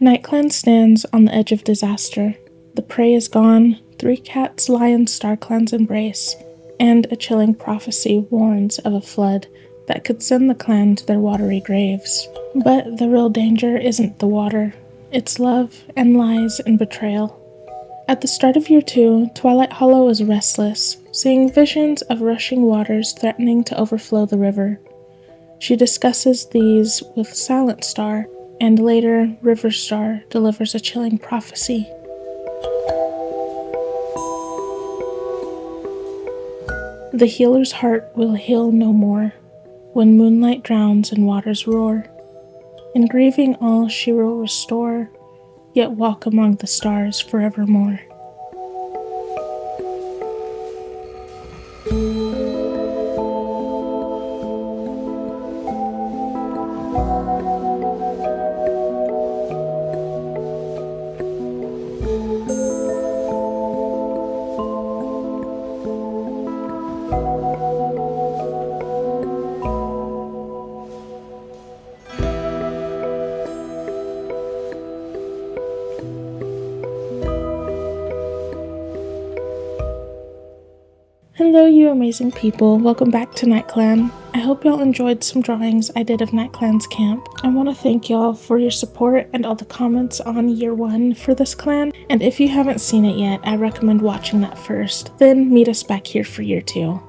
Nightclan stands on the edge of disaster. The prey is gone, 3 cats lie in Starclan's embrace, and a chilling prophecy warns of a flood that could send the clan to their watery graves. But the real danger isn't the water. It's love and lies and betrayal. At the start of Year 2, Twilight Hollow is restless, seeing visions of rushing waters threatening to overflow the river. She discusses these with Silent Star, and later, River Star delivers a chilling prophecy. The healer's heart will heal no more, when moonlight drowns and waters roar. In grieving all she will restore, yet walk among the stars forevermore. Hello you amazing people, welcome back to Nightclan. I hope y'all enjoyed some drawings I did of Nightclan's camp. I want to thank y'all for your support and all the comments on Year 1 for this clan, and if you haven't seen it yet, I recommend watching that first, then meet us back here for Year 2.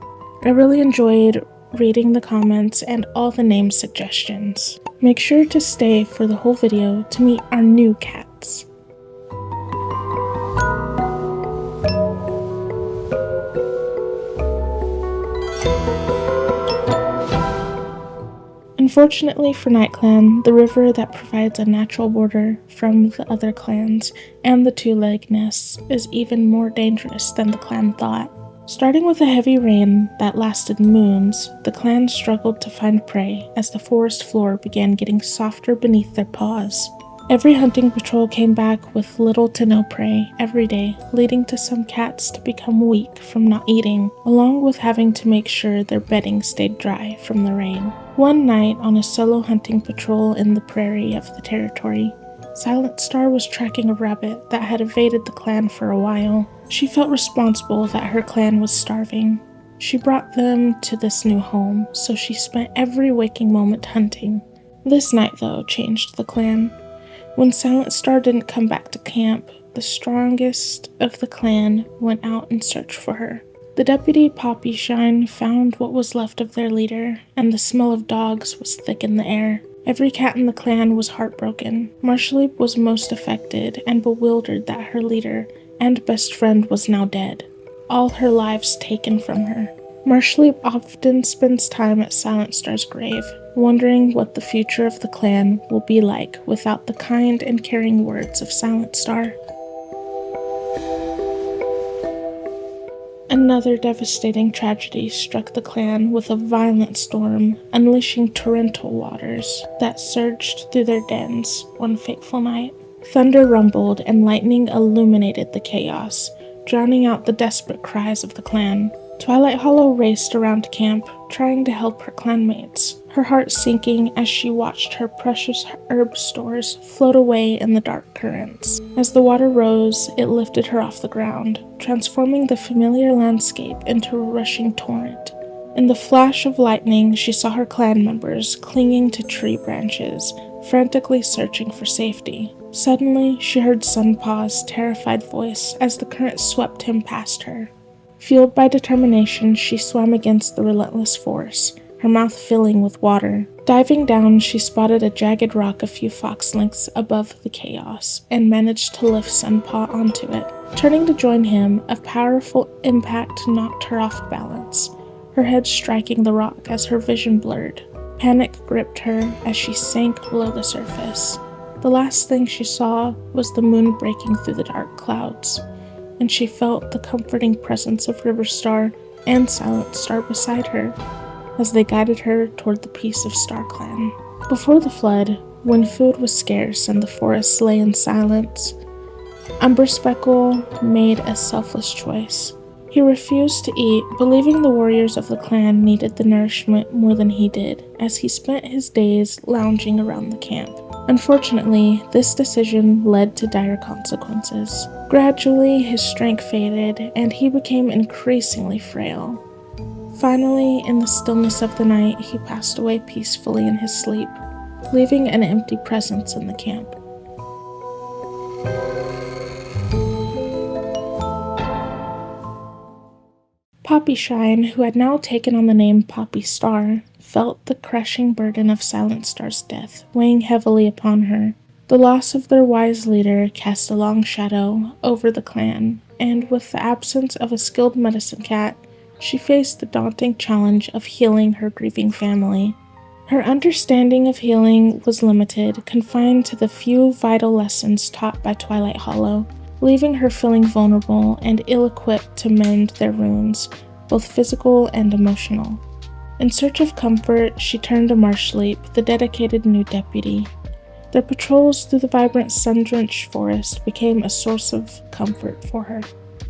I really enjoyed reading the comments and all the name suggestions. Make sure to stay for the whole video to meet our new cats. Unfortunately for Nightclan, the river that provides a natural border from the other clans and the two-leg nests is even more dangerous than the clan thought. Starting with a heavy rain that lasted moons, the clan struggled to find prey as the forest floor began getting softer beneath their paws. Every hunting patrol came back with little to no prey every day, leading to some cats to become weak from not eating, along with having to make sure their bedding stayed dry from the rain. One night, on a solo hunting patrol in the prairie of the territory, Silent Star was tracking a rabbit that had evaded the clan for a while. She felt responsible that her clan was starving. She brought them to this new home, so she spent every waking moment hunting. This night, though, changed the clan. When Silent Star didn't come back to camp, the strongest of the clan went out in search for her. The deputy Poppystar found what was left of their leader, and the smell of dogs was thick in the air. Every cat in the clan was heartbroken. Marshleap was most affected and bewildered that her leader and best friend was now dead, all her lives taken from her. Marshleap often spends time at Silent Star's grave, wondering what the future of the clan will be like without the kind and caring words of Silent Star. Another devastating tragedy struck the clan with a violent storm, unleashing torrential waters that surged through their dens one fateful night. Thunder rumbled and lightning illuminated the chaos, drowning out the desperate cries of the clan. Twilight Hollow raced around camp, trying to help her clanmates, her heart sinking as she watched her precious herb stores float away in the dark currents. As the water rose, it lifted her off the ground, transforming the familiar landscape into a rushing torrent. In the flash of lightning, she saw her clan members clinging to tree branches, frantically searching for safety. Suddenly, she heard Sunpaw's terrified voice as the current swept him past her. Fueled by determination, she swam against the relentless force, her mouth filling with water. Diving down, she spotted a jagged rock a few fox lengths above the chaos, and managed to lift Sunpaw onto it. Turning to join him, a powerful impact knocked her off balance, her head striking the rock as her vision blurred. Panic gripped her as she sank below the surface. The last thing she saw was the moon breaking through the dark clouds, and she felt the comforting presence of River Star and Silent Star beside her as they guided her toward the peace of Starclan. Before the flood, when food was scarce and the forests lay in silence, Umber Speckle made a selfless choice. He refused to eat, believing the warriors of the clan needed the nourishment more than he did, as he spent his days lounging around the camp. Unfortunately, this decision led to dire consequences. Gradually, his strength faded, and he became increasingly frail. Finally, in the stillness of the night, he passed away peacefully in his sleep, leaving an empty presence in the camp. Poppyshine, who had now taken on the name Poppystar, felt the crushing burden of Silent Star's death weighing heavily upon her. The loss of their wise leader cast a long shadow over the clan, and with the absence of a skilled medicine cat, she faced the daunting challenge of healing her grieving family. Her understanding of healing was limited, confined to the few vital lessons taught by Twilight Hollow, leaving her feeling vulnerable and ill-equipped to mend their wounds, both physical and emotional. In search of comfort, she turned to Marshleap, the dedicated new deputy. Their patrols through the vibrant sun-drenched forest became a source of comfort for her.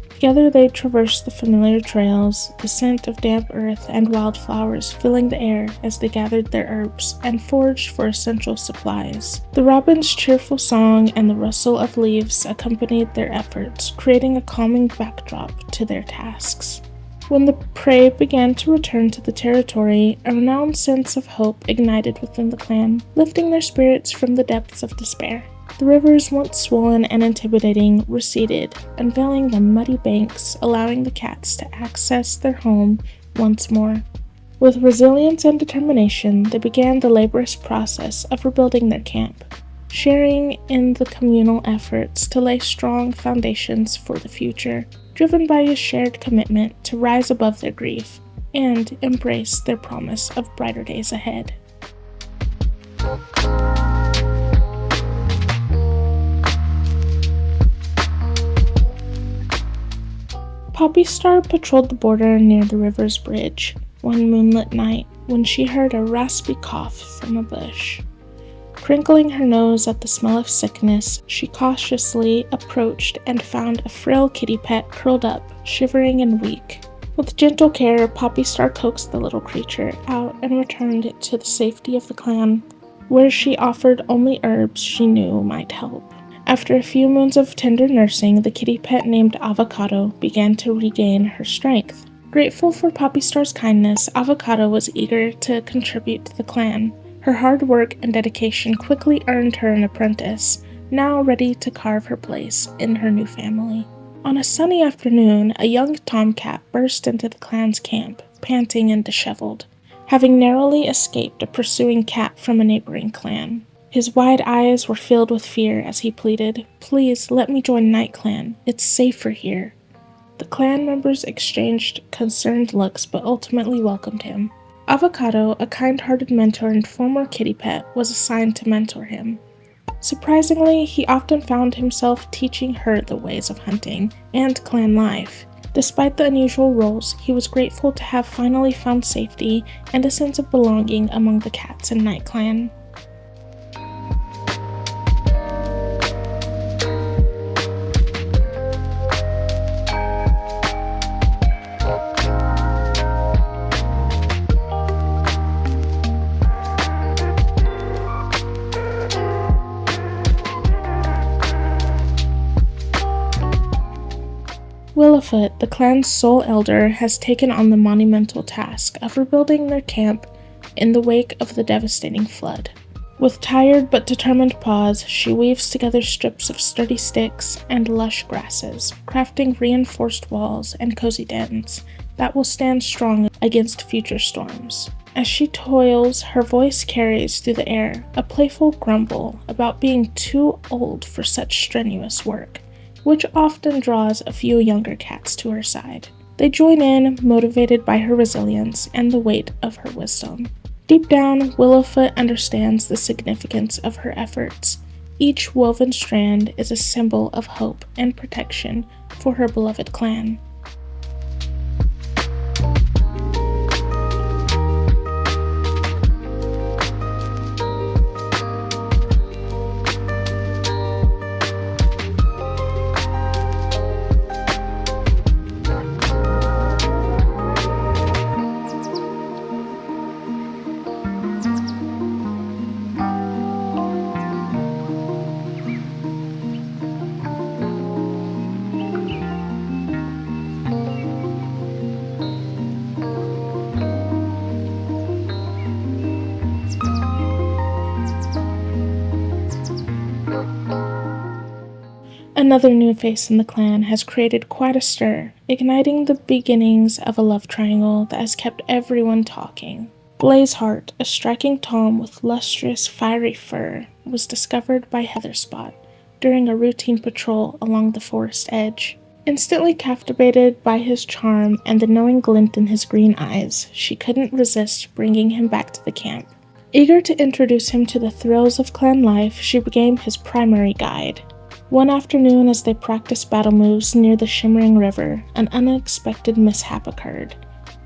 Together they traversed the familiar trails, the scent of damp earth and wildflowers filling the air as they gathered their herbs and foraged for essential supplies. The robin's cheerful song and the rustle of leaves accompanied their efforts, creating a calming backdrop to their tasks. When the prey began to return to the territory, a renowned sense of hope ignited within the clan, lifting their spirits from the depths of despair. The rivers, once swollen and intimidating, receded, unveiling the muddy banks, allowing the cats to access their home once more. With resilience and determination, they began the laborious process of rebuilding their camp, sharing in the communal efforts to lay strong foundations for the future, driven by a shared commitment to rise above their grief and embrace their promise of brighter days ahead. Poppystar patrolled the border near the river's bridge one moonlit night when she heard a raspy cough from a bush. Crinkling her nose at the smell of sickness, she cautiously approached and found a frail kitty pet curled up, shivering and weak. With gentle care, Poppystar coaxed the little creature out and returned it to the safety of the clan, where she offered only herbs she knew might help. After a few moons of tender nursing, the kitty pet named Avocado began to regain her strength. Grateful for Poppystar's kindness, Avocado was eager to contribute to the clan. Her hard work and dedication quickly earned her an apprentice, now ready to carve her place in her new family. On a sunny afternoon, a young tomcat burst into the clan's camp, panting and disheveled, having narrowly escaped a pursuing cat from a neighboring clan. His wide eyes were filled with fear as he pleaded, "Please, let me join Nightclan. It's safer here." The clan members exchanged concerned looks but ultimately welcomed him. Avocado, a kind-hearted mentor and former kitty pet, was assigned to mentor him. Surprisingly, he often found himself teaching her the ways of hunting and clan life. Despite the unusual roles, he was grateful to have finally found safety and a sense of belonging among the cats in Nightclan. Willowfoot, the clan's sole elder, has taken on the monumental task of rebuilding their camp in the wake of the devastating flood. With tired but determined paws, she weaves together strips of sturdy sticks and lush grasses, crafting reinforced walls and cozy dens that will stand strong against future storms. As she toils, her voice carries through the air a playful grumble about being too old for such strenuous work, which often draws a few younger cats to her side. They join in, motivated by her resilience and the weight of her wisdom. Deep down, Willowfoot understands the significance of her efforts. Each woven strand is a symbol of hope and protection for her beloved clan. Another new face in the clan has created quite a stir, igniting the beginnings of a love triangle that has kept everyone talking. Blazeheart, a striking tom with lustrous, fiery fur, was discovered by Heatherspot during a routine patrol along the forest edge. Instantly captivated by his charm and the knowing glint in his green eyes, she couldn't resist bringing him back to the camp. Eager to introduce him to the thrills of clan life, she became his primary guide. One afternoon, as they practiced battle moves near the shimmering river, an unexpected mishap occurred.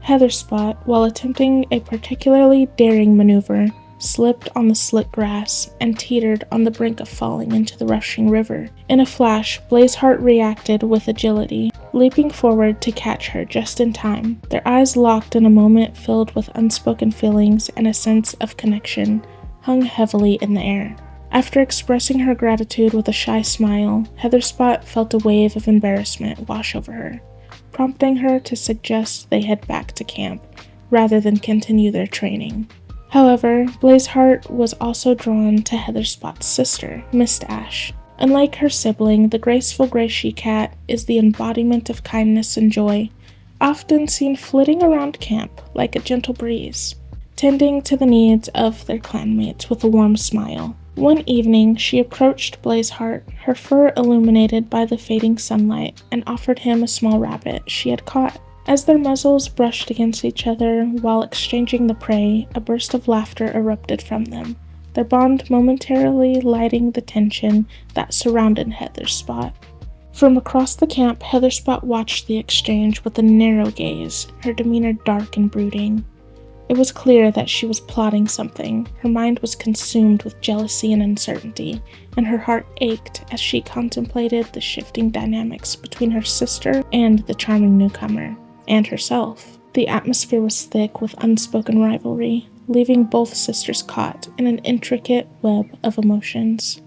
Heatherspot, while attempting a particularly daring maneuver, slipped on the slick grass and teetered on the brink of falling into the rushing river. In a flash, Blazeheart reacted with agility, leaping forward to catch her just in time. Their eyes locked in a moment filled with unspoken feelings, and a sense of connection hung heavily in the air. After expressing her gratitude with a shy smile, Heatherspot felt a wave of embarrassment wash over her, prompting her to suggest they head back to camp, rather than continue their training. However, Blazeheart was also drawn to Heatherspot's sister, Mist Ash. Unlike her sibling, the graceful gray she-cat is the embodiment of kindness and joy, often seen flitting around camp like a gentle breeze, tending to the needs of their clanmates with a warm smile. One evening, she approached Blazeheart, her fur illuminated by the fading sunlight, and offered him a small rabbit she had caught. As their muzzles brushed against each other while exchanging the prey, a burst of laughter erupted from them, their bond momentarily lighting the tension that surrounded Heatherspot. From across the camp, Heatherspot watched the exchange with a narrow gaze, her demeanor dark and brooding. It was clear that she was plotting something. Her mind was consumed with jealousy and uncertainty, and her heart ached as she contemplated the shifting dynamics between her sister and the charming newcomer, and herself. The atmosphere was thick with unspoken rivalry, leaving both sisters caught in an intricate web of emotions.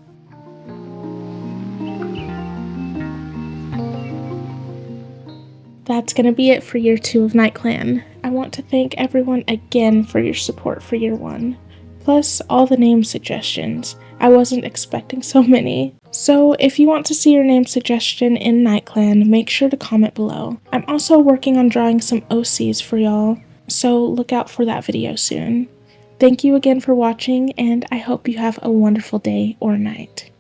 That's going to be it for Year 2 of Nightclan. I want to thank everyone again for your support for Year 1, plus all the name suggestions. I wasn't expecting so many. So if you want to see your name suggestion in Nightclan, make sure to comment below. I'm also working on drawing some OCs for y'all, so look out for that video soon. Thank you again for watching, and I hope you have a wonderful day or night.